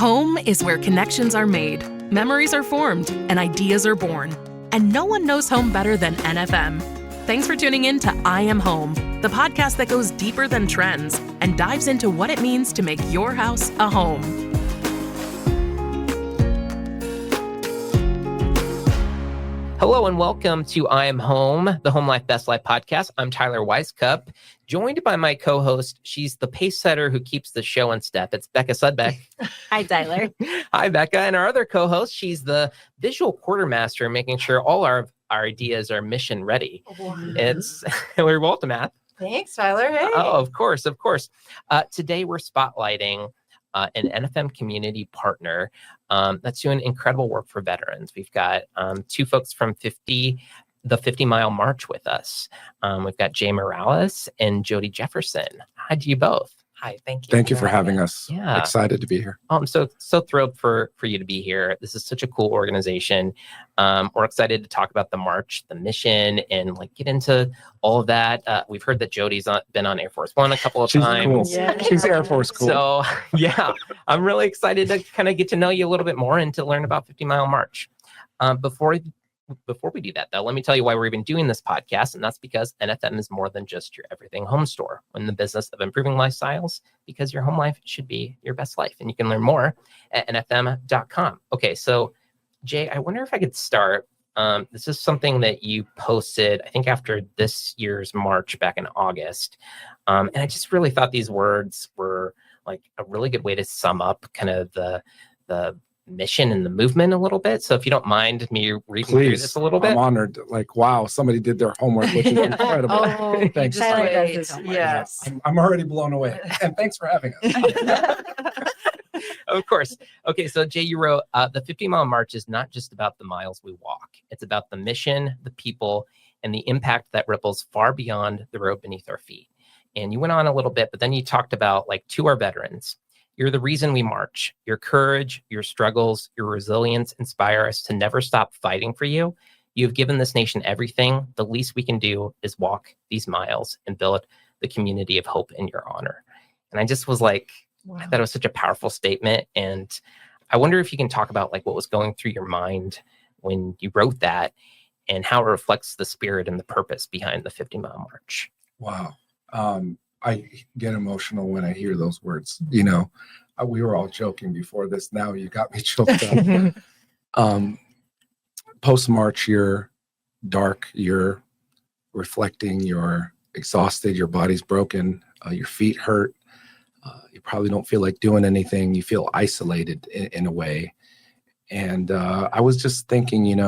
Home is where connections are made, memories are formed, and ideas are born. And no one knows home better than NFM. Thanks for tuning in to I Am Home, the podcast that goes deeper than trends and dives into what it means to make your house a home. Hello and welcome to I Am Home, the Home Life Best Life podcast. I'm Tyler Weiskup, joined by my co-host. She's the pace setter who keeps the show in step. It's Becca Sudbeck. Hi, Tyler. Hi, Becca. And our other co-host, she's the visual quartermaster, making sure all our ideas are mission ready. It's Hillary Waltemath. Thanks, Tyler. Hey. Oh, of course. Today we're spotlighting an NFM community partner that's doing incredible work for veterans. We've got two folks from the 50 Mile March with us. We've got Jay Morales and Jody Jefferson. Hi to you both. Hi, thank you. Thank you for having us. Yeah. Excited to be here. I'm so thrilled for you to be here. This is such a cool organization. We're excited to talk about the march, the mission, and get into all of that. We've heard that Jody's been on Air Force One a couple of times. Cool. Yeah. She's Air Force cool. So yeah, I'm really excited to kind of get to know you a little bit more and to learn about 50 Mile March. Before we do that, though, let me tell you why we're even doing this podcast, and that's because NFM is more than just your everything home store. We're in the business of improving lifestyles because your home life should be your best life, and you can learn more at nfm.com. Okay, so Jay, I wonder if I could start. This is something that you posted, I think, after this year's March back in August, and I just really thought these words were like a really good way to sum up kind of the mission and the movement a little bit. So if you don't mind me reading through this a little bit. I'm honored. Wow, somebody did their homework, which is incredible. Thanks. Yes. I'm already blown away. And thanks for having us. Of course. Okay, so Jay, you wrote, the 50 Mile March is not just about the miles we walk. It's about the mission, the people, and the impact that ripples far beyond the road beneath our feet. And you went on a little bit, but then you talked about, to our veterans, you're the reason we march. Your courage, your struggles, your resilience inspire us to never stop fighting for you. You've given this nation everything. The least we can do is walk these miles and build the community of hope in your honor. And I just was like, wow. I thought it was such a powerful statement. And I wonder if you can talk about what was going through your mind when you wrote that and how it reflects the spirit and the purpose behind the 50 Mile March. Wow. I get emotional when I hear those words. We were all joking before this. Now you got me choked up. Post-March, you're dark, you're reflecting, you're exhausted, your body's broken, your feet hurt. You probably don't feel like doing anything. You feel isolated in a way. And I was just thinking,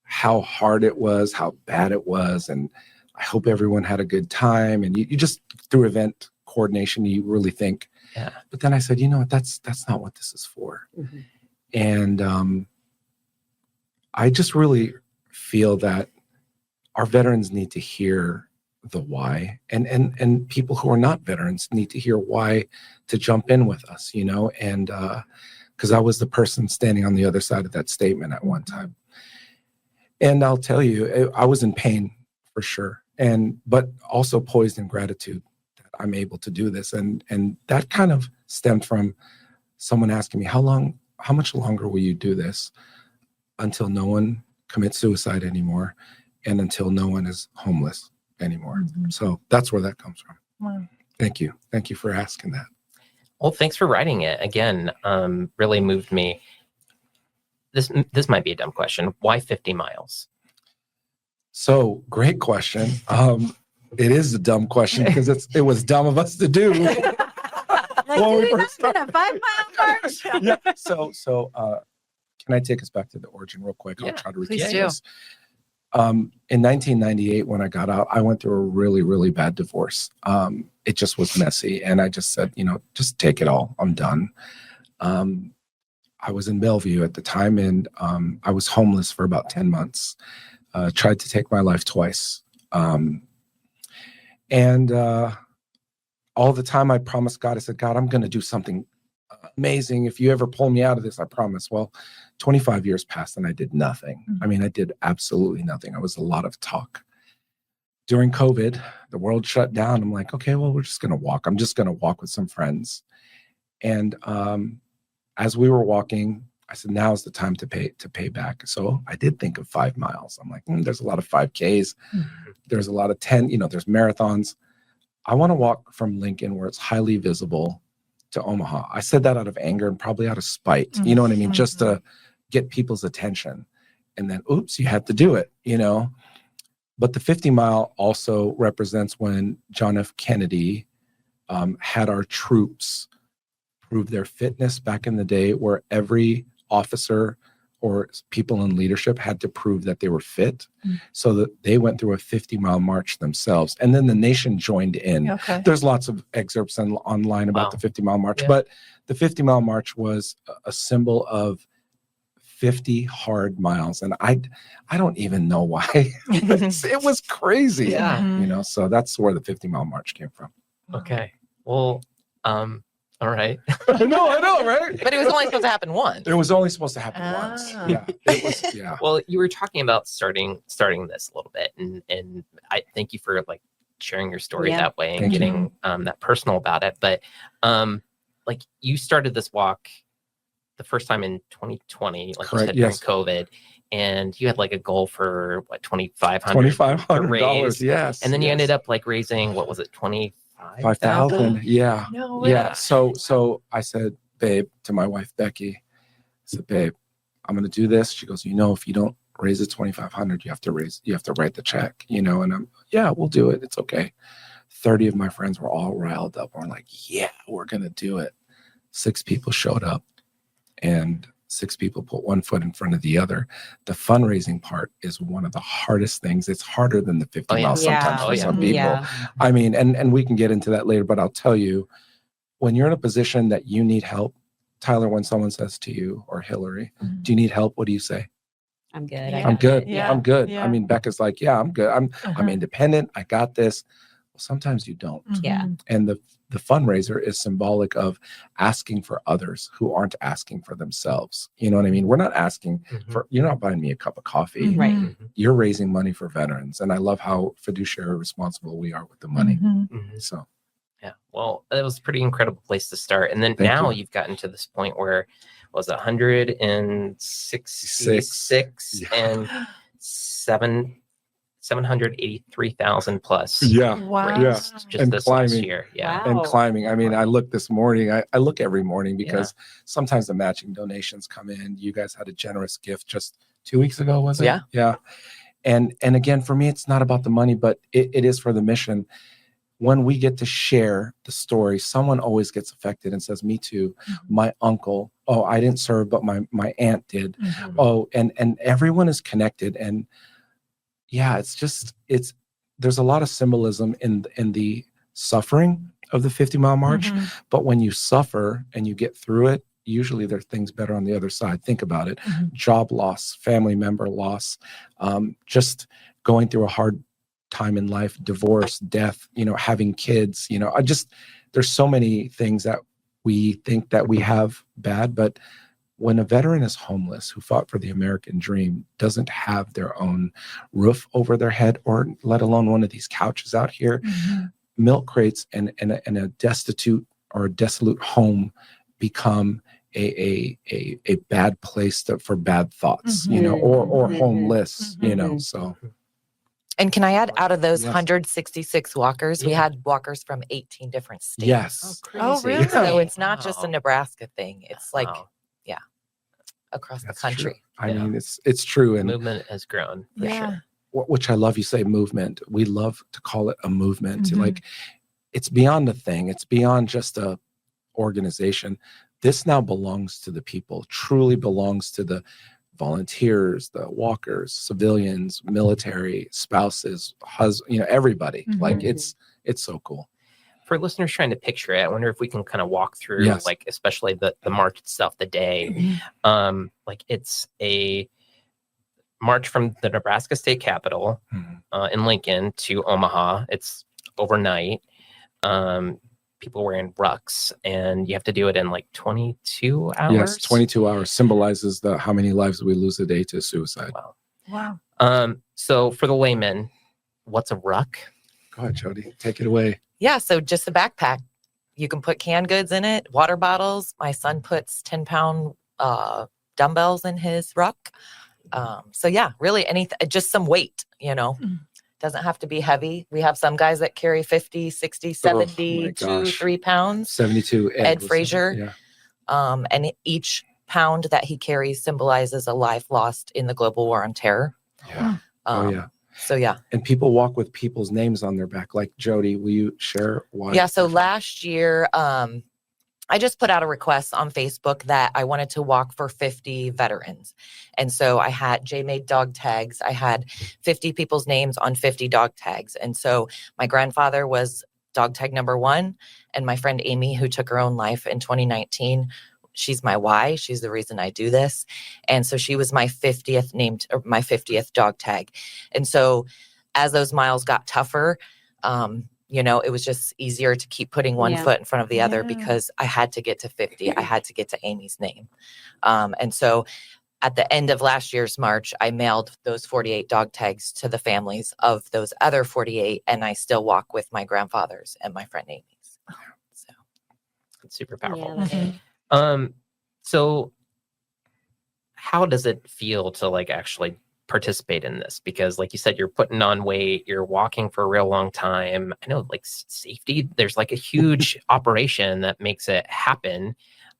how hard it was, how bad it was. And I hope everyone had a good time. And you just, through event coordination, you really think. Yeah. But then I said, that's not what this is for. Mm-hmm. And I just really feel that our veterans need to hear the why, and people who are not veterans need to hear why to jump in with us, and because I was the person standing on the other side of that statement at one time. And I'll tell you, I was in pain for sure. But also poised in gratitude that I'm able to do this. And that kind of stemmed from someone asking me, how much longer will you do this until no one commits suicide anymore and until no one is homeless anymore? Mm-hmm. So that's where that comes from. Wow. Thank you. Thank you for asking that. Well, thanks for writing it. Again, really moved me. This might be a dumb question. Why 50 miles? So great question. It is a dumb question because it was dumb of us to do. When we first started a 5 mile march. Yeah. So can I take us back to the origin real quick? Yeah, I'll try to please recap do. this. In 1998, when I got out, I went through a really, really bad divorce. It just was messy, and I just said, just take it all. I'm done. I was in Bellevue at the time, and I was homeless for about 10 months. Tried to take my life twice. And all the time I promised God, I said, God, I'm going to do something amazing. If you ever pull me out of this, I promise. Well, 25 years passed and I did nothing. Mm-hmm. I mean, I did absolutely nothing. I was a lot of talk. During COVID, the world shut down. I'm like, okay, well, we're just going to walk. I'm just going to walk with some friends. And as we were walking, I said, now's the time to pay back. So I did think of 5 miles. I'm like, there's a lot of 5Ks. There's a lot of 10, there's marathons. I want to walk from Lincoln, where it's highly visible, to Omaha. I said that out of anger and probably out of spite. You know what I mean? Just to get people's attention. And then, oops, you had to do it, But the 50 mile also represents when John F. Kennedy had our troops prove their fitness back in the day, where every officer or people in leadership had to prove that they were fit, so that they went through a 50-mile march themselves. And then the nation joined in. Okay. There's lots of excerpts online about the 50-mile march, but the 50-mile march was a symbol of 50 hard miles. And I don't even know why. It was crazy. Yeah. So that's where the 50-mile march came from. Okay. Well, all right. I know, right? But it was only supposed to happen once. It was only supposed to happen once. Ah. Yeah. It was, yeah. Well, you were talking about starting this a little bit, and I thank you for like sharing your story Yeah. that way and Thank you. getting that personal about it. But like you started this walk the first time in 2020, like you Correct, said, yes. during COVID, and you had like a goal for what $2,500 $2,500. Yes. and then you yes. ended up like raising, what was it, 25,000? 5,000. Yeah. No Yeah. So I said, babe, to my wife, Becky, I said, babe, I'm going to do this. She goes, if you don't raise it 2,500, you have to write the check, and we'll do it. It's okay. 30 of my friends were all riled up. We're like, yeah, we're going to do it. 6 people showed up, and 6 people put one foot in front of the other. The fundraising part is one of the hardest things. It's harder than the 50 miles sometimes for some people. Yeah. I mean, and we can get into that later, but I'll tell you, when you're in a position that you need help, Tyler, when someone says to you, or Hillary, do you need help? What do you say? I'm good. Yeah. I'm good. Yeah. I'm good. Yeah. I mean, Becca's like, yeah, I'm good. I'm Uh-huh. independent. I got this. Well, sometimes you don't. Yeah. And the fundraiser is symbolic of asking for others who aren't asking for themselves. You know what I mean? We're not asking for, you're not buying me a cup of coffee. Right. You're raising money for veterans. And I love how fiduciary responsible we are with the money. Mhm. So Yeah. Well, it was a pretty incredible place to start. And then Thank now you. you've gotten to this point where was it 166 Yeah. and 783,000 plus yeah. Wow. Yeah. raised just And this last climbing. year. Yeah. Wow. And climbing. I mean, I look this morning, I look every morning because sometimes the matching donations come in. You guys had a generous gift just 2 weeks ago, was it? Yeah. Yeah. And again, for me, it's not about the money, but it is for the mission. When we get to share the story, someone always gets affected and says, me too. My uncle, oh, I didn't serve, but my aunt did. Oh, and everyone is connected. And yeah, there's a lot of symbolism in the suffering of the 50-mile march. But when you suffer and you get through it, usually there are things better on the other side. Think about it. Job loss, family member loss, just going through a hard time in life, divorce, death, having kids, there's so many things that we think that we have bad, but when a veteran is homeless who fought for the American dream, doesn't have their own roof over their head, or let alone one of these couches out here, milk crates and a destitute or a dissolute home become a bad place for bad thoughts, or homeless, so. And can I add, out of those Yes. 166 walkers, we Yeah. had walkers from 18 different states. Yes. Oh, really? So it's not just a Wow. Nebraska thing. It's like Wow. across That's the country. true. I Yeah. mean, it's true. The And movement has grown for sure. which I love you say movement. We love to call it a movement. Mhm. Like, it's beyond a thing. It's beyond just a organization. This now belongs to the people, truly belongs to the volunteers, the walkers, civilians, military, spouses, everybody. Like, Mhm. it's so cool. For listeners trying to picture it, I wonder if we can kind of walk through, Yes. like, especially the march itself, the day. Like, it's a march from the Nebraska State Capitol in Lincoln to Omaha. It's overnight. People wearing rucks, and you have to do it in like 22 hours. Yes, 22 hours symbolizes how many lives we lose a day to suicide. Wow. Wow. So for the layman, what's a ruck? Go ahead, Jody. Take it away. Yeah. So just a backpack. You can put canned goods in it, water bottles. My son puts 10-pound dumbbells in his ruck. So yeah, really anything, just some weight, doesn't have to be heavy. We have some guys that carry 50, 60, 72, 3 pounds. 72. Ed was- Frazier. Yeah. And each pound that he carries symbolizes a life lost in the global war on terror. Yeah. Oh, yeah. So yeah. And people walk with people's names on their back. Like Jody, will you share why? Yeah. So last year, I just put out a request on Facebook that I wanted to walk for 50 veterans. And so Jay made dog tags. I had 50 people's names on 50 dog tags. And so my grandfather was dog tag number 1. And my friend Amy, who took her own life in 2019, she's my why. She's the reason I do this. And so she was my 50th dog tag. And so as those miles got tougher, it was just easier to keep putting one foot in front of the other because I had to get to 50. I had to get to Amy's name. And so at the end of last year's March, I mailed those 48 dog tags to the families of those other 48. And I still walk with my grandfather's and my friend Amy's. So It's super powerful. Yeah. So how does it feel to like actually participate in this? Because like you said, you're putting on weight, you're walking for a real long time. I know like safety, there's like a huge operation that makes it happen.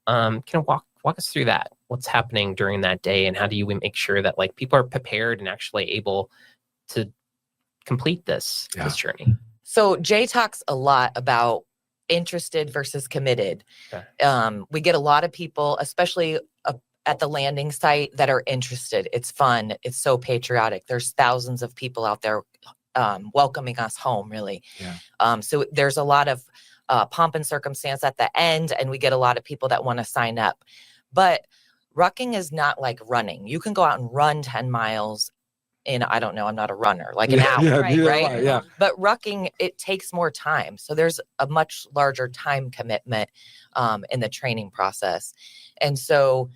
Can you walk us through that? What's happening during that day and how do you make sure that like people are prepared and actually able to complete this journey? So Jay talks a lot about interested versus committed. Okay. We get a lot of people, especially at the landing site, that are interested. It's fun. It's so patriotic. There's thousands of people out there welcoming us home, really. Yeah. So there's a lot of pomp and circumstance at the end, and we get a lot of people that want to sign up. But rucking is not like running. You can go out and run 10 miles in, I don't know, I'm not a runner, like an hour, right? Yeah. But rucking, it takes more time. So there's a much larger time commitment in the training process. And so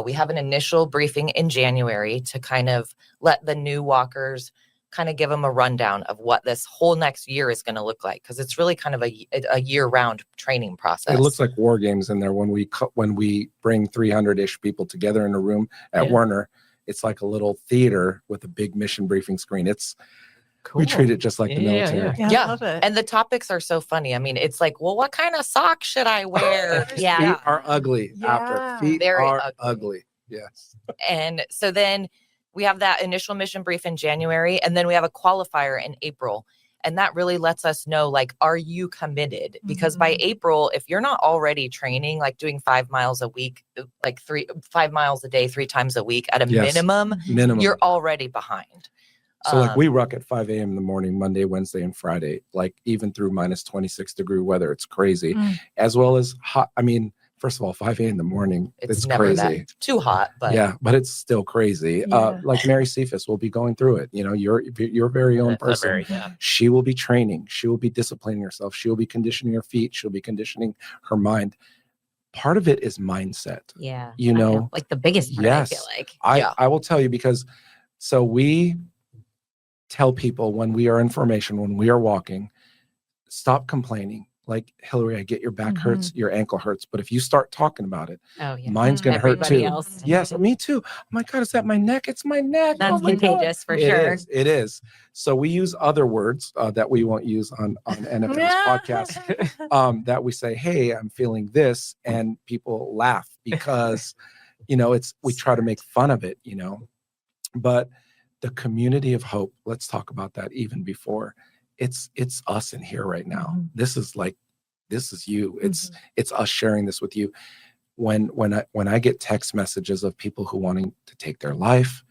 we have an initial briefing in January to kind of let the new walkers kind of give them a rundown of what this whole next year is going to look like. Because it's really kind of a year-round training process. It looks like war games in there when we bring 300-ish people together in a room at Werner. It's like a little theater with a big mission briefing screen. We treat it just like the military. Yeah. I love it. And the topics are so funny. I mean, it's like, well, what kind of socks should I wear? Feet are ugly after. Feet Very are ugly. Yes. And so then we have that initial mission brief in January, and then we have a qualifier in April. And that really lets us know, like, are you committed? Because by April, if you're not already training, like doing 5 miles a week, like 5 miles a day, 3 times a week at a minimum, you're already behind. So like we ruck at 5 a.m. in the morning, Monday, Wednesday, and Friday, like even through minus 26 degree weather. It's crazy. As well as hot. I mean, first of all, 5 a.m. in the morning, it's never crazy. Too hot, but but it's still crazy. Like Mary Cephas will be going through it. Your very own person. She will be training. She will be disciplining herself. She will be conditioning her feet. She'll be conditioning her mind. Part of it is mindset. Yeah. Like the biggest part, yes, I feel like. I will tell you because so we tell people when we are in formation, when we are walking, stop complaining. Like, Hillary, I get your back hurts, your ankle hurts. But if you start talking about it, mine's going to hurt too. Else. Yes, me too. Oh my God, is that my neck? It's my neck. That's contagious for sure. It is. So we use other words that we won't use on NFM's podcast that we say, hey, I'm feeling this. And people laugh because, we try to make fun of it, But the community of hope, let's talk about that even before. It's us in here right now. This is you. It's us sharing this with you. When I get text messages of people who wanting to take their life,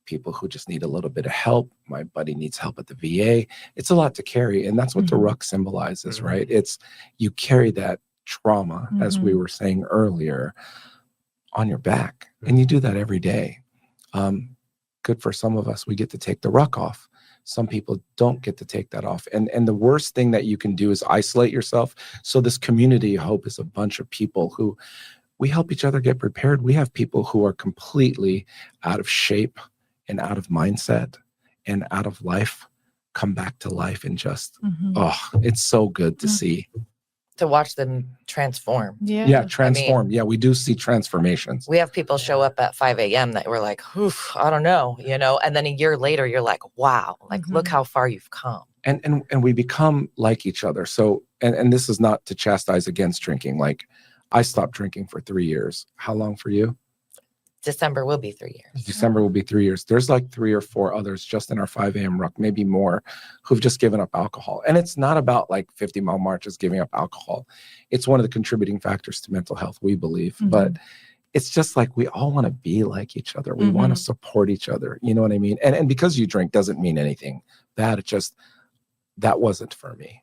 people who just need a little bit of help. My buddy needs help at the VA. It's a lot to carry, and that's what the ruck symbolizes, right? It's you carry that trauma, as we were saying earlier, on your back, and you do that every day. Good for some of us, we get to take the ruck off. Some people don't get to take that off. And the worst thing that you can do is isolate yourself. So this community of hope is a bunch of people who we help each other get prepared. We have people who are completely out of shape and out of mindset and out of life come back to life and just, it's so good to see. to watch them transform. Yeah, transform. Yeah, we do see transformations. We have people show up at 5 a.m. that were like, oof, I don't know, and then a year later, you're like, wow, like, look how far you've come. And we become like each other. So, and this is not to chastise against drinking. Like, I stopped drinking for 3 years. How long for you? December will be 3 years. December will be 3 years. There's like 3 or 4 others just in our 5 a.m. ruck, maybe more, who've just given up alcohol. And it's not about like 50 mile marches giving up alcohol. It's one of the contributing factors to mental health, we believe. But it's just like we all want to be like each other. We want to support each other. You know what I mean? And because you drink doesn't mean anything bad. It just, that wasn't for me,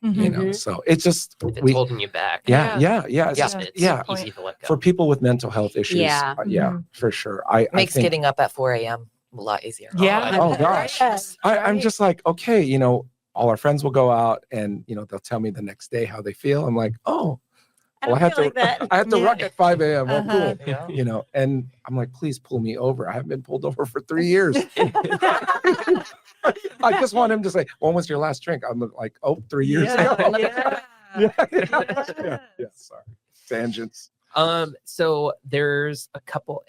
So it's just It's holding you back. Yeah. It's yeah. easy to let go. For people with mental health issues, Yeah. for sure. I Makes think, getting up at 4 a.m. a lot easier. oh gosh, Yes, I'm right. just like, okay, all our friends will go out and they'll tell me the next day how they feel. I'm like, oh, I well, don't I had feel to like that. I had to Yeah. ruck at 5 a.m. Oh, Uh-huh. cool. Yeah. And I'm like, please pull me over. I haven't been pulled over for 3 years. I just want him to say, when was your last drink? I'm like, oh, 3 years ago. Yeah. Sorry. Tangents. So there's a couple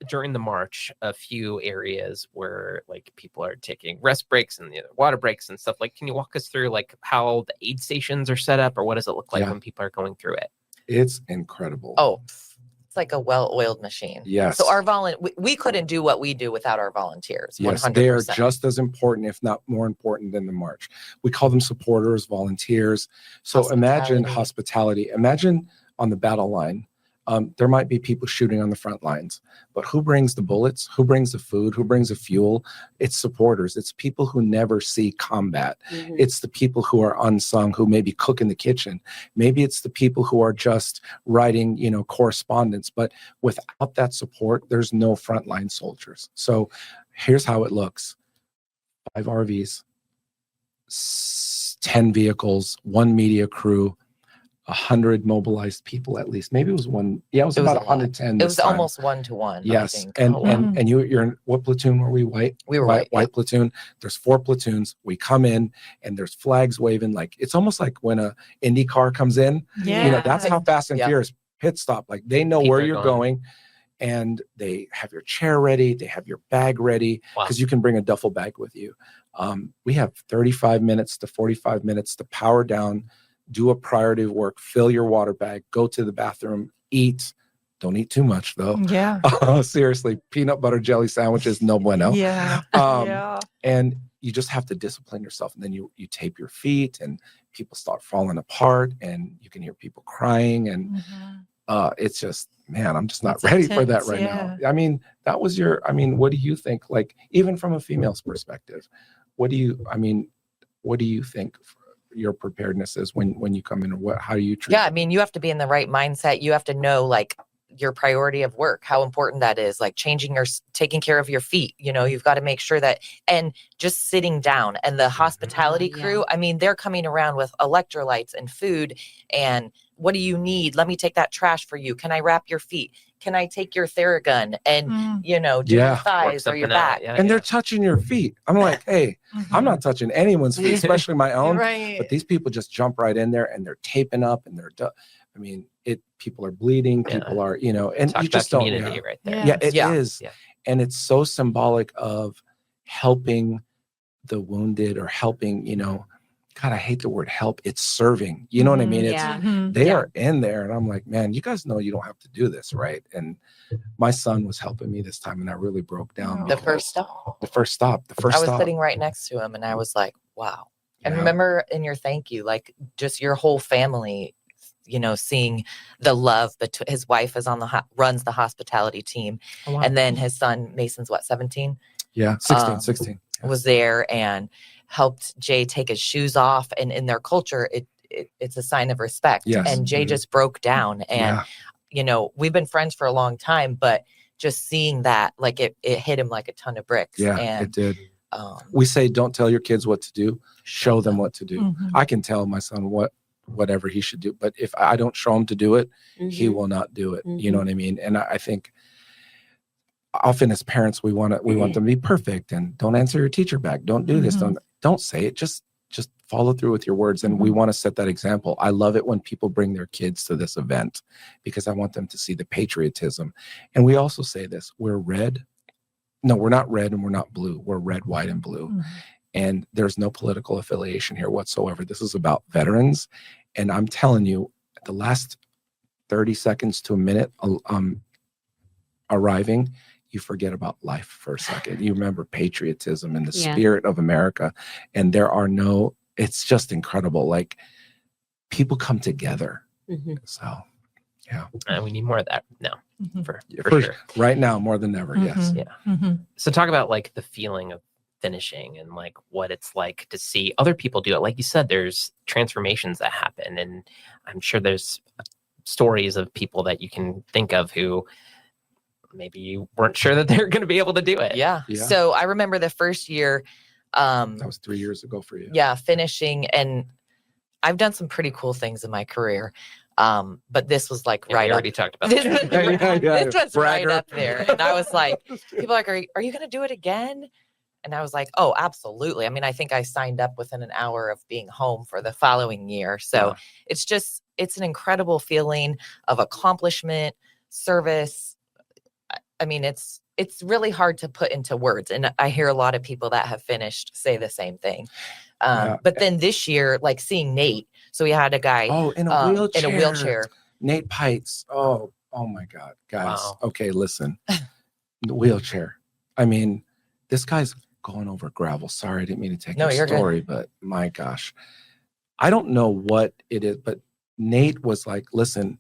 during the march, a few areas where like people are taking rest breaks and water breaks and stuff. Like, can you walk us through like how the aid stations are set up, or what does it look like when people are going through it? It's incredible. Oh, it's like a well-oiled machine. Yes. So we couldn't do what we do without our volunteers. Yes, 100%. they are just as important, if not more important, than the march. We call them supporters, volunteers. So imagine hospitality. Imagine on the battle line, there might be people shooting on the front lines, but who brings the bullets? Who brings the food? Who brings the fuel? It's supporters. It's people who never see combat. It's the people who are unsung, who maybe cook in the kitchen. Maybe it's the people who are just writing, correspondence. But without that support, there's no frontline soldiers. So here's how it looks: 5 RVs, 10 vehicles, 1 media crew, 100 mobilized people at least. Maybe it was one. Yeah, it was about 110. It was almost 1-to-1. Yes, I think. and you're in what platoon were we? White. We were white platoon. There's 4 platoons. We come in and there's flags waving. Like, it's almost like when a Indy car comes in. That's how Fast and Furious pit stop. Like, they know People where are you're going, and they have your chair ready. They have your bag ready, because you can bring a duffel bag with you. We have 35 minutes to 45 minutes to power down, do a priority of work, fill your water bag, go to the bathroom, eat. Don't eat too much though. Yeah. Seriously, peanut butter jelly sandwiches, no bueno. Yeah. And you just have to discipline yourself. And then you tape your feet and people start falling apart and you can hear people crying. And it's just, man, I'm just not It's ready for that intense, right yeah. now. I mean, what do you think? Like, even from a female's perspective, what do you think your preparedness is when you come in, or how do you treat Yeah, I mean, you have to be in the right mindset. You have to know like your priority of work, how important that is, like taking care of your feet. You've got to make sure that, and just sitting down. And the hospitality crew, I mean, they're coming around with electrolytes and food. And what do you need? Let me take that trash for you. Can I wrap your feet? Can I take your Theragun and, do your thighs or your back? and they're touching your feet. I'm like, hey, I'm not touching anyone's feet, especially my own. Right. But these people just jump right in there and they're taping up and people are bleeding. People are, and Talk you just about don't. community right there. Yeah, it is. Yeah. And it's so symbolic of helping the wounded, or helping, God, I hate the word help. It's serving. You know what I mean? It's they are in there, and I'm like, man, you guys know you don't have to do this, right? And my son was helping me this time, and I really broke down. The first stop. I was sitting right next to him, and I was like, wow. And Yeah. remember in your thank you, like just your whole family, seeing the love. But his wife is runs the hospitality team, and then his son Mason's 17. Yeah, 16. Was there and helped Jay take his shoes off. And in their culture, it's a sign of respect. Yes. And Jay just broke down. And, we've been friends for a long time, but just seeing that, like it hit him like a ton of bricks. Yeah, and, it did. We say, don't tell your kids what to do. Show them what to do. I can tell my son whatever he should do, but if I don't show him to do it, he will not do it. You know what I mean? And I think often as parents, we want them to be perfect, and don't answer your teacher back. Don't do this. Don't say it. Just follow through with your words. And we want to set that example. I love it when people bring their kids to this event because I want them to see the patriotism. And we also say this, we're red. No, we're not red and we're not blue. We're red, white, and blue. And there's no political affiliation here whatsoever. This is about veterans. And I'm telling you, the last 30 seconds to a minute arriving, you forget about life for a second. You remember patriotism and the spirit of America. And it's just incredible. Like, people come together. So, yeah. And we need more of that now, for For sure. Right now, more than ever, yes. Yeah. So talk about like the feeling of finishing and like what it's like to see other people do it. Like you said, there's transformations that happen. And I'm sure there's stories of people that you can think of who maybe you weren't sure that they're going to be able to do it. Yeah. So I remember the first year. That was 3 years ago for you. Yeah, finishing, and I've done some pretty cool things in my career. But this was like Yeah, right we up. already talked about This, that. this was right Bragger. up there, and I was like, people are like, are you going to do it again? And I was like, oh, absolutely. I mean, I think I signed up within an hour of being home for the following year. So it's an incredible feeling of accomplishment, service. I mean, it's really hard to put into words. And I hear a lot of people that have finished say the same thing. But then this year, like seeing Nate, so we had a guy in a wheelchair. Nate Pites. Oh my God, guys. Wow. Okay, listen. The wheelchair. I mean, this guy's going over gravel. Sorry, I didn't mean to take No, your you're good. story, but my gosh. I don't know what it is, but Nate was like, listen,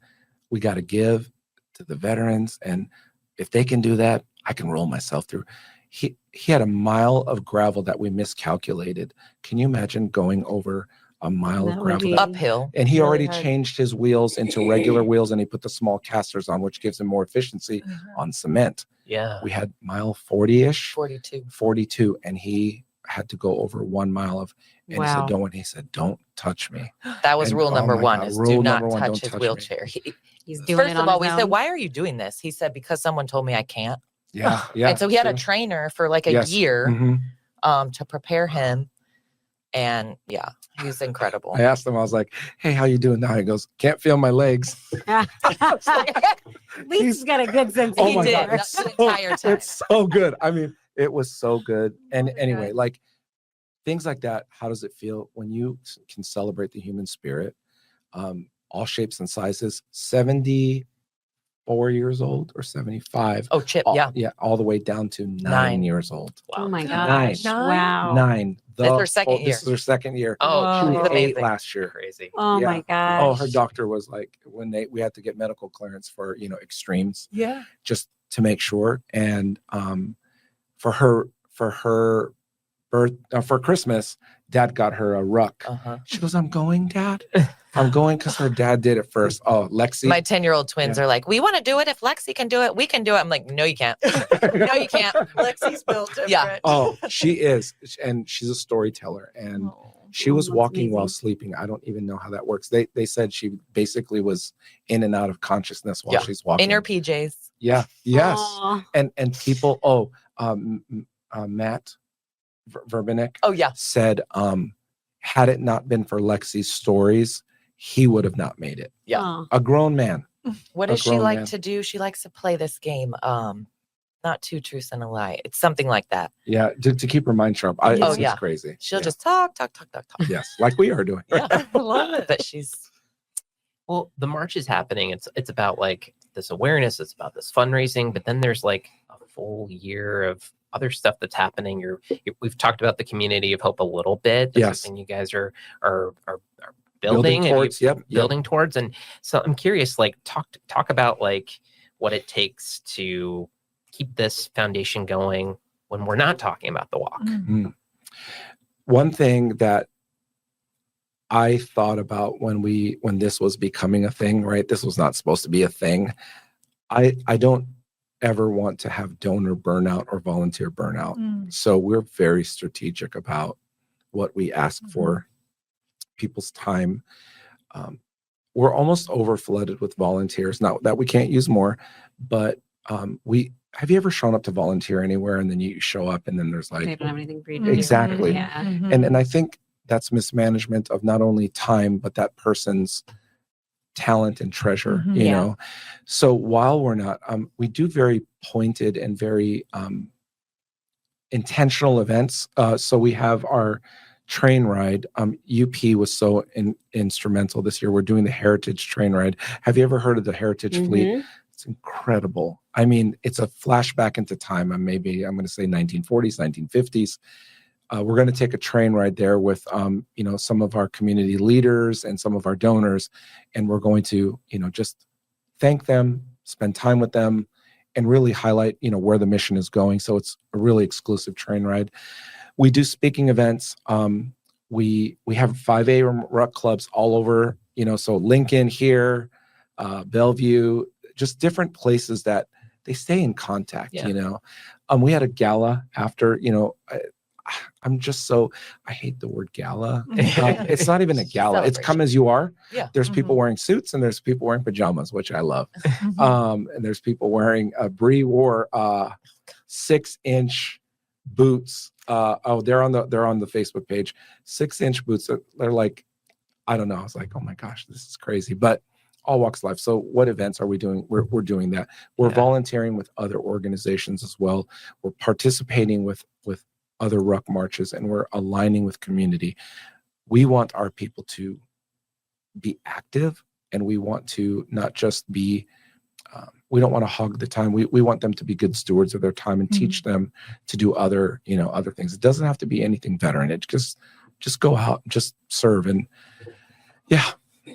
we got to give to the veterans. And if they can do that, I can roll myself through. He had a mile of gravel that we miscalculated. Can you imagine going over a mile That of would gravel? be- Uphill. And he really already hard. changed his wheels into regular wheels, and he put the small casters on, which gives him more efficiency on cement. Yeah. We had mile 40-ish, 42. 42, and he had to go over 1 mile of, and he Wow. said, don't touch me. That was And, rule oh number my one God, is rule do not number one, touch don't his touch me. wheelchair. He's doing First it of on all, his we said, own. why are you doing this? He said, because someone told me I can't. Yeah, yeah. And so he had a true. trainer for like a Yes. year Mhm. to prepare him. And yeah, he's incredible. I asked him, I was like, hey, how you doing now? He goes, can't feel my legs. At least he's got a good sense of Oh He my did. God, humor. That's it's the so, entire time. it's so good. I mean, it was so good. And Oh my anyway, God. like things like that, how does it feel when you can celebrate the human spirit? All shapes and sizes, 74 years old or 75. Oh, Chip, all, yeah. all the way down to 9 9. years old. Oh my Nine. gosh. Wow. 9. This is her second This is her second year. Oh, She Whoa. was She's 8 amazing. last year. crazy. Oh Yeah. my gosh. Oh, her doctor was like, when we had to get medical clearance for, extremes, Yeah. just to make sure. And for her birth, for Christmas, Dad got her a ruck. Uh-huh. She goes, I'm going, Dad. I'm going because her dad did it first. Oh, Lexi. My 10-year-old twins Yeah. are like, we want to do it. If Lexi can do it, we can do it. I'm like, no, you can't. No, you can't. Lexi's built different. Yeah. Oh, she is. And she's a storyteller. And she was that's walking while amazing. sleeping. I don't even know how that works. They said she basically was in and out of consciousness while Yeah. she's walking. In her PJs. Yeah. Yes. Aw. And people, Matt Verbenek Oh, yeah. said, had it not been for Lexi's stories, he would have not made it. Yeah. Aw. A grown man. What A does she grown like man. to do? She likes to play this game. Not two truths and a lie. It's something like that. Yeah. To keep her mind sharp. It's Oh, just yeah. crazy. She'll Yeah. just talk. Yes. Like we are doing. Yeah. I love it. But she's Well, the march is happening. It's about like this awareness. It's about this fundraising, but then there's like a full year of other stuff that's happening. We've talked about the community of hope a little bit. That's Yes. something you guys are building and towards. Yep. building towards. And so I'm curious, like talk about like what it takes to keep this foundation going when we're not talking about the walk. One thing that I thought about when this was becoming a thing, right? This was not supposed to be a thing. I don't ever want to have donor burnout or volunteer burnout. So we're very strategic about what we ask for, people's time. We're almost overflooded with volunteers. Not that we can't use more, but have you ever shown up to volunteer anywhere and then you show up and then there's They like, don't have anything for you to do. Exactly. Yeah. and I think that's mismanagement of not only time, but that person's talent and treasure, Mhm. you Yeah. know? So while we're not, we do very pointed and very intentional events. So we have our train ride. UP was so instrumental this year. We're doing the Heritage Train Ride. Have you ever heard of the Heritage Fleet? It's incredible. I mean, it's a flashback into time. I'm going to say 1940s, 1950s. We're going to take a train ride there with, some of our community leaders and some of our donors, and we're going to, just thank them, spend time with them, and really highlight, where the mission is going. So it's a really exclusive train ride. We do speaking events. We have 5A Ruck clubs all over, so Lincoln here, Bellevue, just different places that they stay in contact. Yeah. We had a gala after. I hate the word gala. It's not even a gala. It's come as you are. Yeah. There's people wearing suits and there's people wearing pajamas, which I love. And there's people wearing Bree wore 6-inch boots. They're on the Facebook page. 6-inch boots. They're like, I don't know. I was like, oh my gosh, this is crazy. But all walks of life. So what events are we doing? We're doing that. We're volunteering with other organizations as well. We're participating with other ruck marches, and we're aligning with community. We want our people to be active, and we want to not just be, we don't want to hog the time. We want them to be good stewards of their time and teach them to do other things. It doesn't have to be anything veteran. It just go out, just serve. And yeah,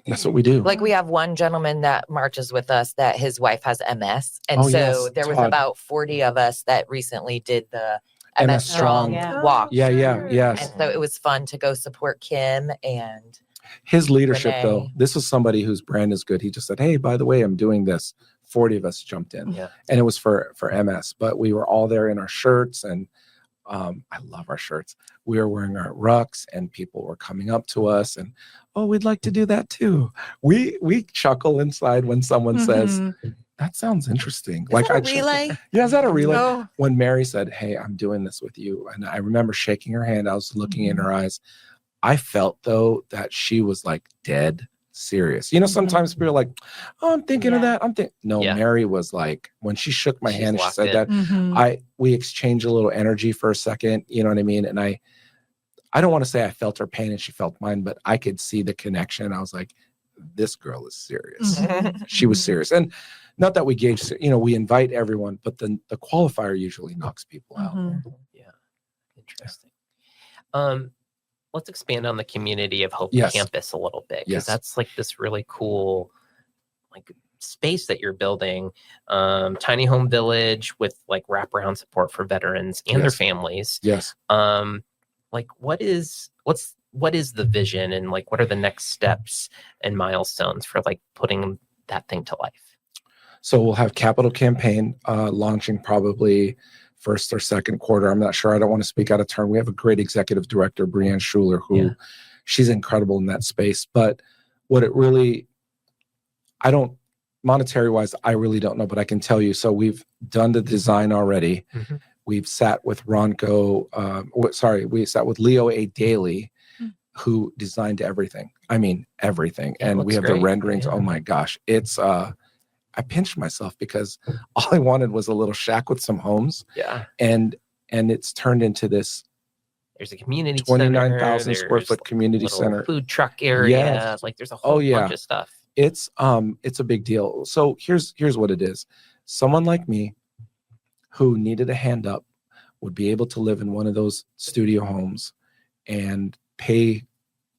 that's what we do. Like we have one gentleman that marches with us that his wife has MS. And Oh, so yes, there was Todd. about 40 of us that recently did the MS MS Strong. Strong walk. Yeah, And yes. so it was fun to go support Kim and His leadership, though, Renee. this was somebody whose brand is good. He just said, hey, by the way, I'm doing this. 40 of us jumped in. Yeah. And it was for MS, but we were all there in our shirts, and I love our shirts. We were wearing our rucks, and people were coming up to us and, oh, we'd like to do that too. We chuckle inside when someone says, that sounds interesting. Is that a I chuckle. relay? Yeah, is that a relay? Oh. When Mary said, hey, I'm doing this with you, and I remember shaking her hand, I was looking in her eyes. I felt, though, that she was like dead serious. Sometimes people are like, oh, I'm thinking of that. No, Yeah. Mary was like, when she shook my She's hand and she locked said in. that, we exchanged a little energy for a second, you know what I mean? And I don't want to say I felt her pain and she felt mine, but I could see the connection. I was like, this girl is serious. She was serious. And not that we gauge, we invite everyone, but the qualifier usually knocks people out. Yeah. Interesting. Let's expand on the Community of Hope Yes. campus a little bit, because Yes. that's like this really cool space that you're building. Tiny home village with like wraparound support for veterans and their Yes. families. Yes. What is the vision, and like what are the next steps and milestones for like putting that thing to life? So we'll have capital campaign launching probably first or second quarter. I'm not sure. I don't want to speak out of turn. We have a great executive director, Brianne Schuler, who she's incredible in that space. But what it really, monetary wise, I really don't know, but I can tell you. So we've done the design already. Mhm. We've sat with we sat with Leo A. Daly, who designed everything. I mean, everything. Yeah, it And we looks have great. the renderings. Yeah. Oh my gosh. It's, I pinched myself because all I wanted was a little shack with some homes, Yeah. and it's turned into this There's a community 29,000 center, square there's foot community little center. food truck area. Yes. Like there's a whole yeah. bunch of stuff. It's a big deal. So here's what it is. Someone like me who needed a hand up would be able to live in one of those studio homes and pay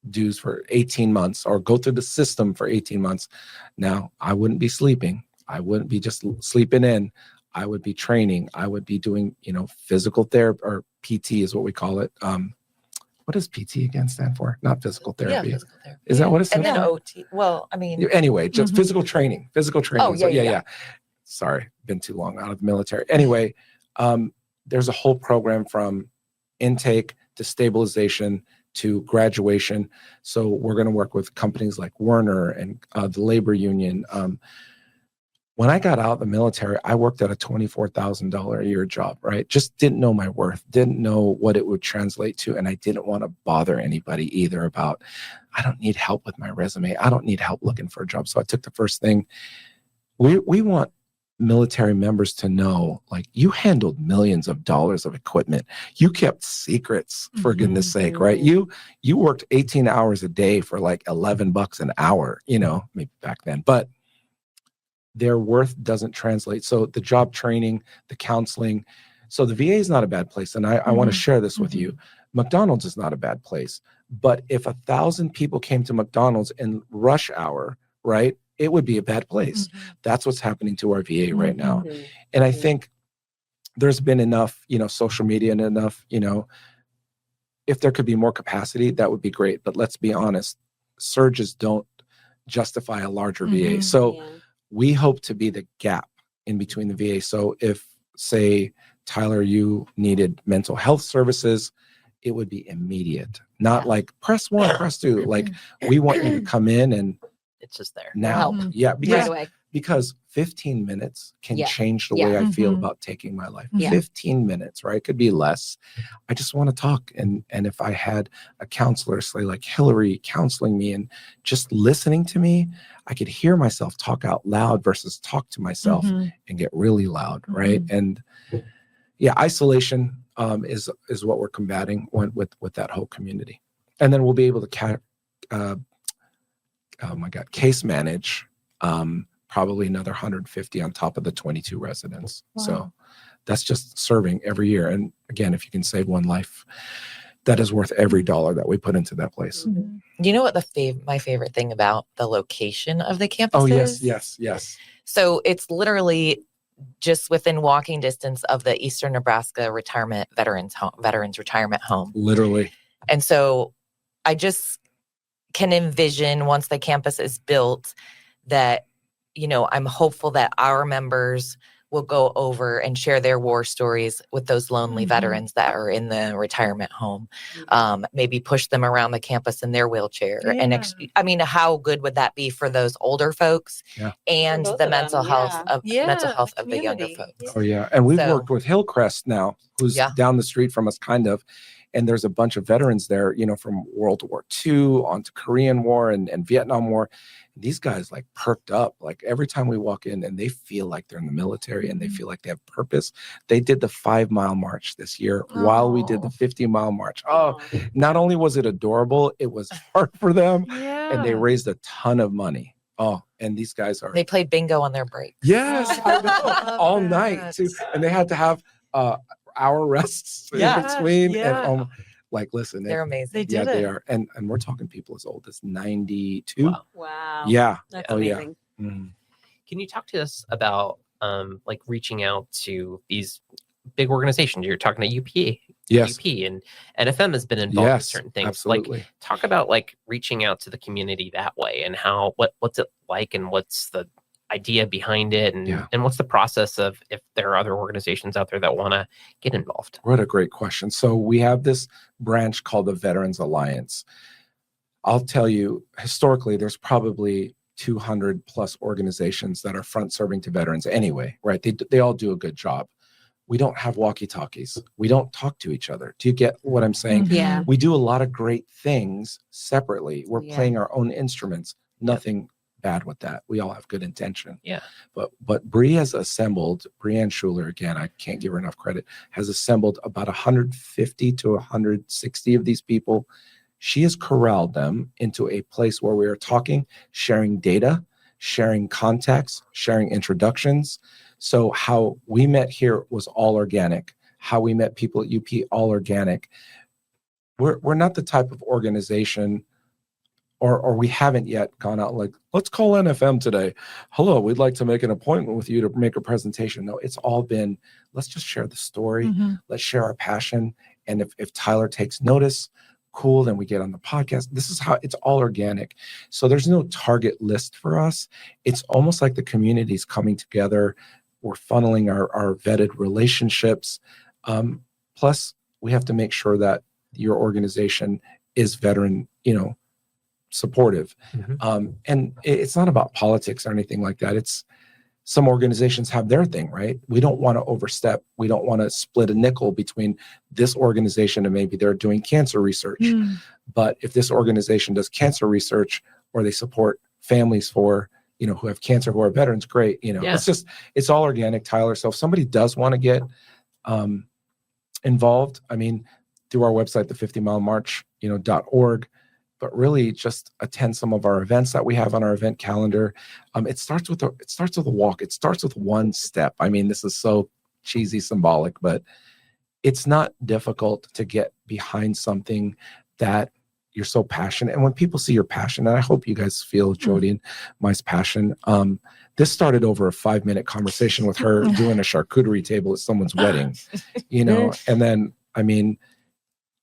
dues for 18 months or go through the system for 18 months. Now, I wouldn't be sleeping. I wouldn't be just sleeping in. I would be training. I would be doing, physical therapy, or PT is what we call it. What does PT again stand for? Not physical therapy. Yeah, physical therapy. Is that what it And stands then for? OT. Well, I mean, Anyway, just physical training. Oh, So, yeah. Sorry, been too long out of the military. Anyway, there's a whole program from intake to stabilization to graduation. So we're going to work with companies like Werner and the labor union. when I got out of the military, I worked at a $24,000 a year job, right? Just didn't know my worth, didn't know what it would translate to. And I didn't want to bother anybody either about, I don't need help with my resume. I don't need help looking for a job. So I took the first thing. We want military members to know, like, you handled millions of dollars of equipment. You kept secrets, for goodness sake, right? You worked 18 hours a day for like $11 an hour, maybe back then, but their worth doesn't translate. So the job training, the counseling. So the VA is not a bad place. And I want to share this with you. McDonald's is not a bad place. But if 1,000 people came to McDonald's in rush hour, right, it would be a bad place. That's what's happening to our VA right now. And I think there's been enough, social media and enough, if there could be more capacity, that would be great. But let's be honest, surges don't justify a larger VA. So we hope to be the gap in between the VA. So if, say, Tyler, you needed mental health services, it would be immediate, not like press 1, press 2. Like, we want you to come in and it's just there now. Help. Yeah, Right because 15 minutes can Yeah. change the Yeah. way I feel about taking my life. Yeah. 15 minutes, right? It could be less. I just want to talk. And if I had a counselor, say like Hillary, counseling me and just listening to me, I could hear myself talk out loud versus talk to myself and get really loud, right? And yeah, isolation is what we're combating with that whole community. And then we'll be able to case manage probably another 150 on top of the 22 residents. Wow. So that's just serving every year. And again, if you can save one life, that is worth every dollar that we put into that place. You know what my favorite thing about the location of the campus Oh, is? yes. So it's literally just within walking distance of the Eastern Nebraska Veterans Retirement Home. Literally. And so I just can envision, once the campus is built, that, I'm hopeful that our members will go over and share their war stories with those lonely veterans that are in the retirement home. Maybe push them around the campus in their wheelchair. And how good would that be for those older folks and both the of mental them, health yeah. of the younger Community. folks? Oh, yeah. And we've So- worked with Hillcrest now, who's down the street from us, kind of. And there's a bunch of veterans there, from World War II on to Korean War and Vietnam War. These guys like perked up like every time we walk in, and they feel like they're in the military and they feel like they have purpose. They did the 5-mile march this year while we did the 50-mile march. Oh, not only was it adorable, it was hard for them. And they raised a ton of money. Oh, and these guys are. They played bingo on their break. Yes, I know. All night too. And they had to have hour rests in between. And listen, They're amazing. they are. And we're talking people as old as 92. Wow. Yeah. That's Oh, yeah. amazing. Mhm. Can you talk to us about reaching out to these big organizations? You're talking to UP, Yes. UP, and NFM has been involved in Yes. certain things. Absolutely. Talk about reaching out to the community that way, and what's it like, and what's the idea behind it, and what's the process of if there are other organizations out there that want to get involved? What a great question. So we have this branch called the Veterans Alliance. I'll tell you, historically, there's probably 200 plus organizations that are front serving to veterans anyway, right? They all do a good job. We don't have walkie-talkies. We don't talk to each other. Do you get what I'm saying? Yeah. We do a lot of great things separately. We're Yeah. playing our own instruments. Nothing bad with that. We all have good intention. Yeah. But Bree has assembled, Breanne Schuler, again, I can't give her enough credit, has assembled about 150 to 160 of these people. She has corralled them into a place where we are talking, sharing data, sharing contacts, sharing introductions. So how we met here was all organic. How we met people at UP, all organic. We're not the type of organization, or we haven't yet gone out like, let's call NFM today. Hello, we'd like to make an appointment with you to make a presentation. No, it's all been, let's just share the story. Let's share our passion. And if Tyler takes notice, cool, then we get on the podcast. This is how it's all organic. So there's no target list for us. It's almost like the community's coming together. We're funneling our vetted relationships. Plus, we have to make sure that your organization is veteran, supportive. And it's not about politics or anything like that. It's some organizations have their thing, right? We don't want to overstep. We don't want to split a nickel between this organization and maybe they're doing cancer research. But if this organization does cancer research or they support families for, who have cancer, who are veterans, great. Yeah. It's all organic, Tyler. So if somebody does want to get involved, I mean, through our website, the 50milemarch, .org, but really just attend some of our events that we have on our event calendar. It starts with a walk. It starts with one step. I mean, this is so cheesy, symbolic, but it's not difficult to get behind something that you're so passionate. And when people see your passion, and I hope you guys feel Jody and my passion, this started over a 5-minute conversation with her doing a charcuterie table at someone's wedding, and then, I mean,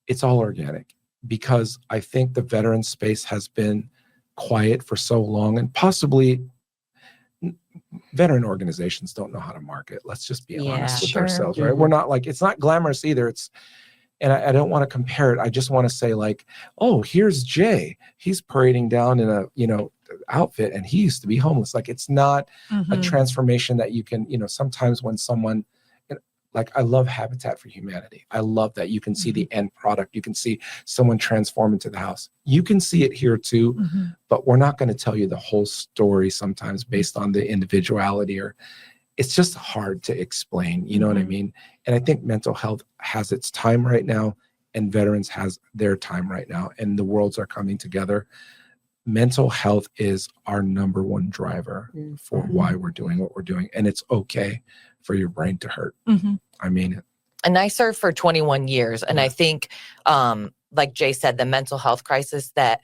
it's all organic. Because I think the veteran space has been quiet for so long, and possibly veteran organizations don't know how to market. Let's just be honest with ourselves, right? We're not it's not glamorous either. And I don't want to compare it. I just want to say oh, here's Jay. He's parading down in a, outfit and he used to be homeless. It's not a transformation that you can, sometimes when someone, I love Habitat for Humanity. I love that you can see the end product. You can see someone transform into the house. You can see it here too, but we're not going to tell you the whole story sometimes based on the individuality, or it's just hard to explain. You know what I mean? And I think mental health has its time right now, and veterans has their time right now, and the worlds are coming together. Mental health is our number one driver for why we're doing what we're doing, and it's okay for your brain to hurt. I mean, and I served for 21 years. And I think, like Jay said, the mental health crisis that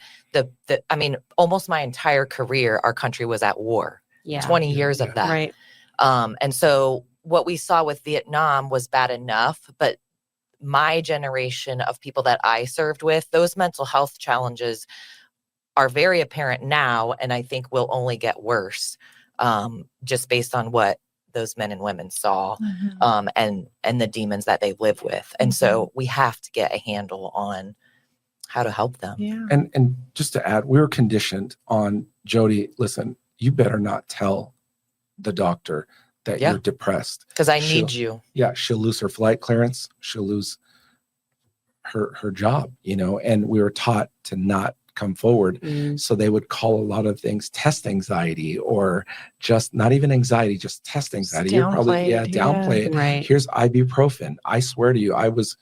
I mean, almost my entire career, our country was at war, 20 years of that. Right. And so what we saw with Vietnam was bad enough, but my generation of people that I served with, those mental health challenges are very apparent now. And I think will only get worse, just based on what those men and women saw, and the demons that they live with. And so we have to get a handle on how to help them. Yeah. And just to add, we were conditioned on, Jody, listen, you better not tell the doctor that you're depressed. Because I need you. Yeah, she'll lose her flight clearance. She'll lose her job, and we were taught to not come forward. So they would call a lot of things test anxiety, or just not even anxiety, just test anxiety. You're probably downplay it. Right. Here's ibuprofen. I swear to you, I was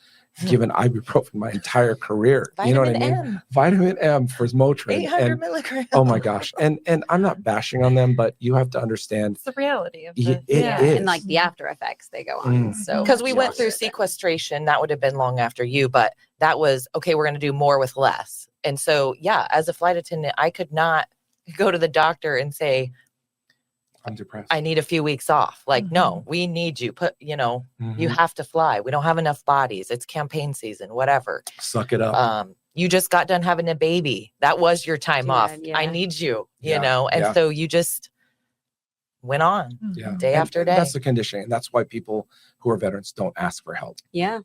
given ibuprofen my entire career. You know what I mean? Vitamin M for Motrin. 800 milligrams. Oh my gosh. And I'm not bashing on them, but you have to understand It's the reality of it it. is. And the after effects they go on. So Because we went through sequestration, that would have been long after you, but that was, okay, we're going to do more with less. And so, as a flight attendant, I could not go to the doctor and say, I'm depressed. I need a few weeks off. No, we need you. You have to fly. We don't have enough bodies. It's campaign season, whatever. Suck it up. You just got done having a baby. That was your time off. Yeah. I need you, Yeah, And so you just went on day And after day. That's the conditioning. And that's why people who are veterans don't ask for help. Yeah.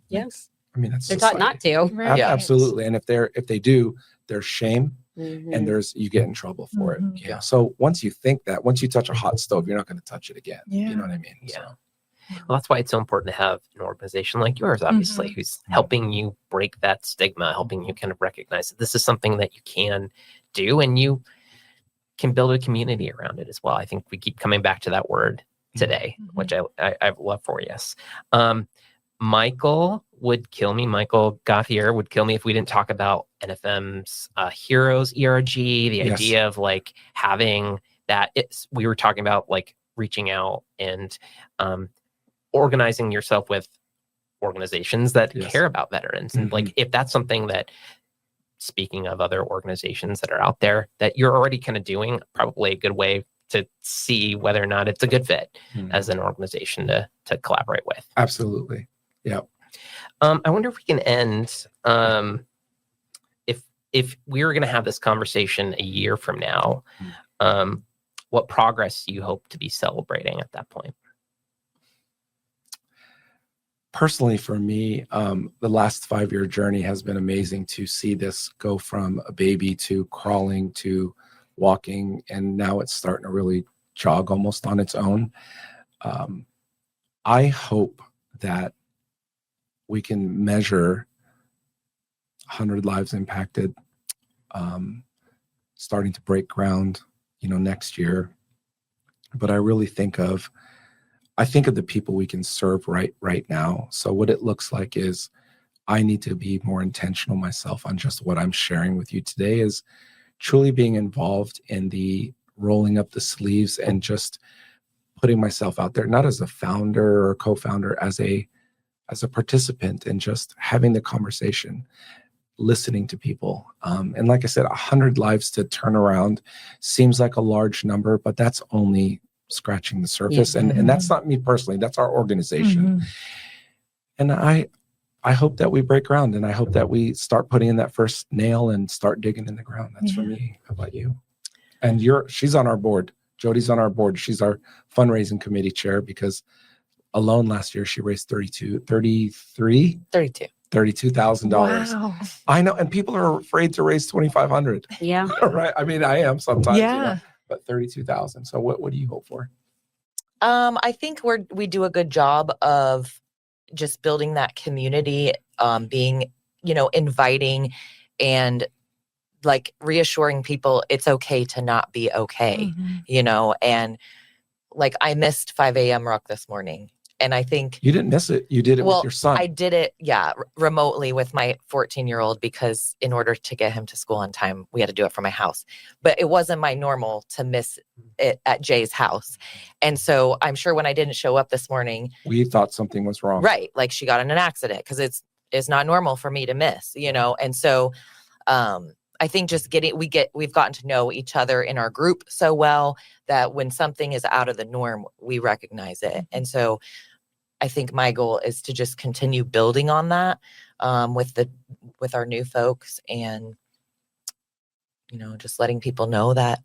Yes. I mean, that's They're taught not to. Right. Absolutely. And if they do, there's shame, and you get in trouble for it. Yeah. So once you touch a hot stove, you're not going to touch it again. You know what I mean? Yeah. So, Well, that's why it's so important to have an organization like yours, obviously, who's helping you break that stigma, helping you kind of recognize that this is something that you can do, and you can build a community around it as well. I think we keep coming back to that word today, which I love for you. Yes. Michael would kill me. Michael Gauthier would kill me if we didn't talk about NFM's Heroes ERG, the idea of having that. We were talking about reaching out and organizing yourself with organizations that care about veterans. And if that's something that, speaking of other organizations that are out there that you're already kind of doing, probably a good way to see whether or not it's a good fit as an organization to collaborate with. absolutely. Yeah. I wonder if we can end, if we were going to have this conversation a year from now, what progress do you hope to be celebrating at that point? Personally, for me, the last 5-year journey has been amazing to see this go from a baby to crawling to walking, and now it's starting to really jog almost on its own. I hope that we can measure 100 lives impacted, starting to break ground, next year. But I really think of the people we can serve right now. So what it looks like is I need to be more intentional myself on just what I'm sharing with you today, is truly being involved in the rolling up the sleeves and just putting myself out there, not as a founder or co-founder, as a participant, and just having the conversation, listening to people. And like I said, 100 lives to turn around seems like a large number, but that's only scratching the surface. And that's not me personally, that's our organization. And I hope that we break ground, and I hope that we start putting in that first nail and start digging in the ground. That's for me. How about you? And she's on our board. Jody's on our board. She's our fundraising committee chair, because alone last year she raised $32,000. Wow. I know, and people are afraid to raise $2,500. Yeah. Right? I mean, I am sometimes. Yeah. But $32,000. So what do you hope for? I think we do a good job of just building that community, being, inviting and like reassuring people it's okay to not be okay, and like I missed 5 a.m. Ruck this morning. And I think You didn't miss it. You did it with your son. I did it, remotely with my 14-year-old, because in order to get him to school on time, we had to do it from my house. But it wasn't my normal to miss it at Jay's house. And so I'm sure when I didn't show up this morning, we thought something was wrong. right, like she got in an accident, because it's not normal for me to miss, And so I think just we've gotten to know each other in our group so well that when something is out of the norm, we recognize it. And so I think my goal is to just continue building on that with our new folks, and just letting people know that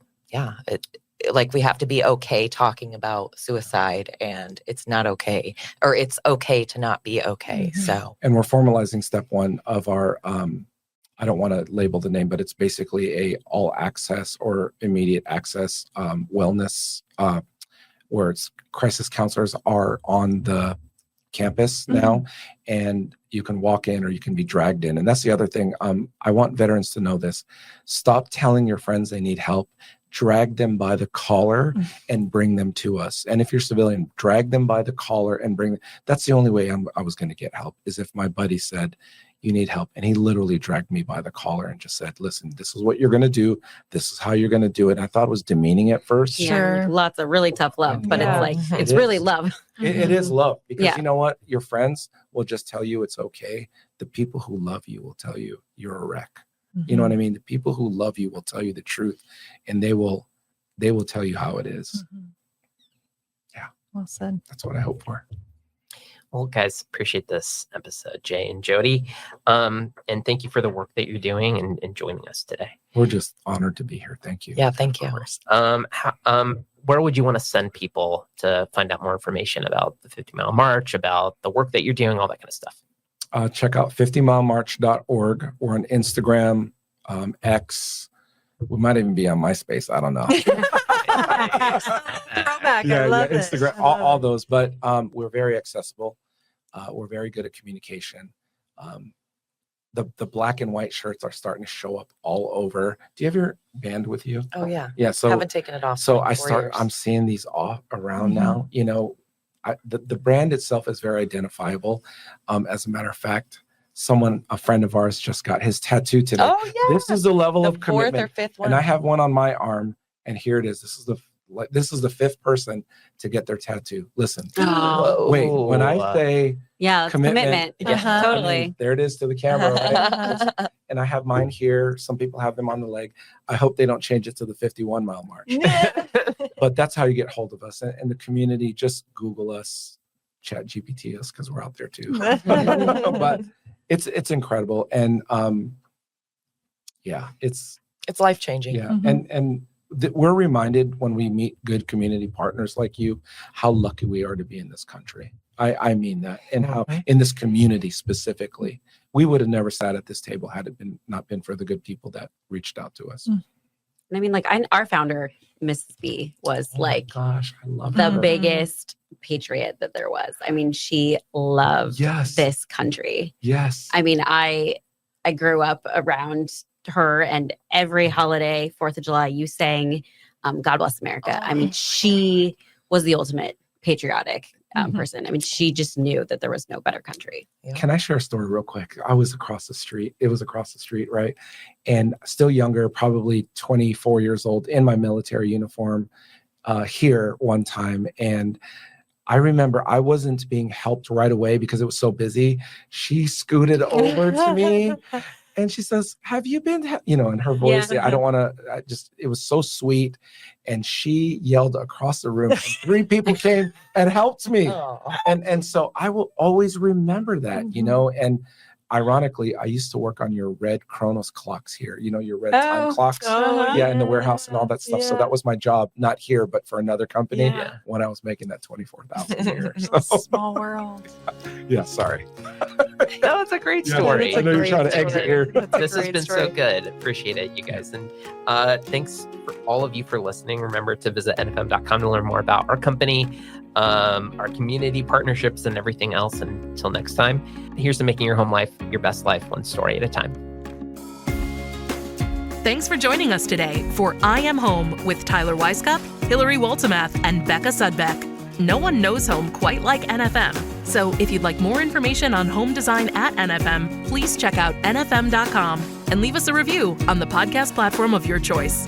like we have to be okay talking about suicide, and it's not okay, or it's okay to not be okay. So, And we're formalizing step 1 of our I don't want to label the name, but it's basically a all access or immediate access wellness, where it's crisis counselors are on the campus now, and you can walk in or you can be dragged in. And that's the other thing. I want veterans to know this. Stop telling your friends they need help. Drag them by the collar and bring them to us. And if you're civilian, drag them by the collar and bring them. That's the only way I was going to get help, is if my buddy said, you need help. And he literally dragged me by the collar and just said, listen, this is what you're going to do. This is how you're going to do it. And I thought it was demeaning at first. Yeah. Lots of really tough love, but Yeah. it's like, It it's is. really love. It is love, because Yeah. you know what? Your friends will just tell you it's okay. The people who love you will tell you you're a wreck. You know what I mean? The people who love you will tell you the truth, and they will tell you how it is. Yeah. Well said. That's what I hope for. Well, guys, appreciate this episode, Jay and Jody. And thank you for the work that you're doing and joining us today. We're just honored to be here. Thank you. yeah, thank you. Of course. Where would you want to send people to find out more information about the 50 Mile March, about the work that you're doing, all that kind of stuff? Check out 50milemarch.org. We're on Instagram, X. We might even be on MySpace. I don't know. Throwback. I love it. Instagram, I love all it. those. But we're very accessible. We're very good at communication. The black and white shirts are starting to show up all over. Do you have your band with you? Oh yeah, Yeah. So haven't taken it off. So in I 4 years. I'm seeing these all around now. The brand itself is very identifiable. As a matter of fact, a friend of ours just got his tattoo today. Oh yeah, This is the level the of 4th commitment. or 5th one. And I have one on my arm, and here it is. This is the 5th person to get their tattoo. Listen, Oh. wait, when I say Yeah, it's commitment, commitment. yeah, I Totally. mean, there it is to the camera, right? And I have mine here. Some people have them on the leg. I hope they don't change it to the 51 mile march. But that's how you get hold of us. And the community, just Google us, Chat GPT us, because we're out there too. But it's incredible. And it's It's life changing. yeah. And we're reminded when we meet good community partners like you, how lucky we are to be in this country. I mean that, and how in this community specifically, we would have never sat at this table had it not been for the good people that reached out to us. I mean, like our founder Mrs. B was Oh my like gosh, I love the her. biggest patriot that there was. I mean, she loved Yes. this country. Yes. I mean, I grew up around her, and every holiday, 4th of July, you sang God Bless America. I mean, she was the ultimate patriotic person. I mean, she just knew that there was no better country. Can I share a story real quick? I was across the street. It was across the street, right? And still younger, probably 24 years old, in my military uniform here one time. And I remember I wasn't being helped right away because it was so busy. She scooted over to me and she says, "Have you been, in her voice, Yeah. I don't want to, it was so sweet. And she yelled across the room. And 3 people came and helped me. Oh. And so I will always remember that, and ironically, I used to work on your red Chronos clocks here, your red time clocks. Yeah, in the warehouse and all that stuff. So that was my job, not here, but for another company Yeah. when I was making that 24,000 a year. It was So, a small world. yeah, sorry. No, it's a great Yeah, story. I know you're trying to Great exit story. here. This has been so good. Appreciate it, you guys. And thanks for all of you for listening. Remember to visit nfm.com to learn more about our company, our community partnerships, and everything else. Until next time, here's to making your home life your best life, one story at a time. Thanks for joining us today for I Am Home with Tyler Weiskup, Hillary Waltemath, and Becca Sudbeck. No one knows home quite like NFM. So if you'd like more information on home design at NFM, please check out nfm.com and leave us a review on the podcast platform of your choice.